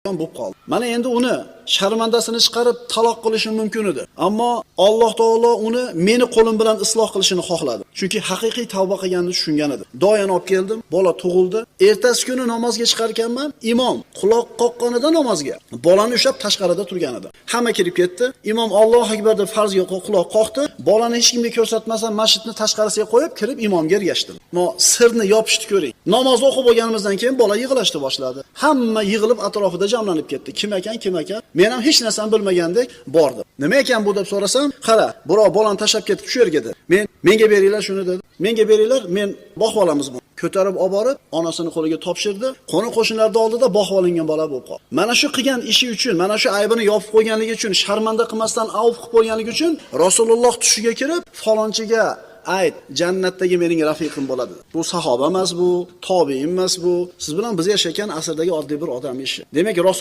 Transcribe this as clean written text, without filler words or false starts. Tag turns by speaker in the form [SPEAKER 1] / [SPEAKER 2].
[SPEAKER 1] bo'lib qoldi. Mana endi uni sharmandasini chiqarib taloq qilishi mumkin edi. Ammo Alloh taolo uni meni qo'lim bilan isloh qilishini xohladi. Chunki haqiqiy tavba qilganini tushungan edi. Doyani olib keldim, bola tug'ildi. Ertasi kuni namozga chiqarkanman, imom quloq qoqqanida namozga bolani ushlab tashqarida turgan edi. Hamma kirib ketdi. Imom Allohu akbar deb farzga quloq qoqdi. Bolani hech kimga ko'rsatmasdan masjidni tashqarisiga qo'yib kirib imomga ergashdim. Mo sirni yopishni ko'ring. Namoz o'qib bo'lganimizdan keyin bola yig'lashni boshladi. Hamma yig'ilib atrofida jamlanib ketdi. Kim ekan? Men ham hech narsani bilmagandek bordim. Nima ekan bu deb so'rasam, qara, birov bolani tashlab ketib shu yerga dedi. Menga beringlar shuni dedi. Menga beringlar, men boqib olamiz buni. Ko'tarib olib borib, onasini qo'liga topshirdi. Qo'ni-qo'shnilarda oldida boqib olingan bola bo'lib qoldi. Mana shu qilgan ishi uchun, mana shu aybini yopib qo'yganligi uchun, sharmanda qilmasdan avf qilib qo'yganligi uchun Rasululloh tushiga kirib, falonchiga ayt, jannatdagi mening rafiqim bo'ladi. Bu sahoba emas bu, tobiin emas bu. Siz bilan biz yashagan asrdagi oddiy bir odam ishi. Demak,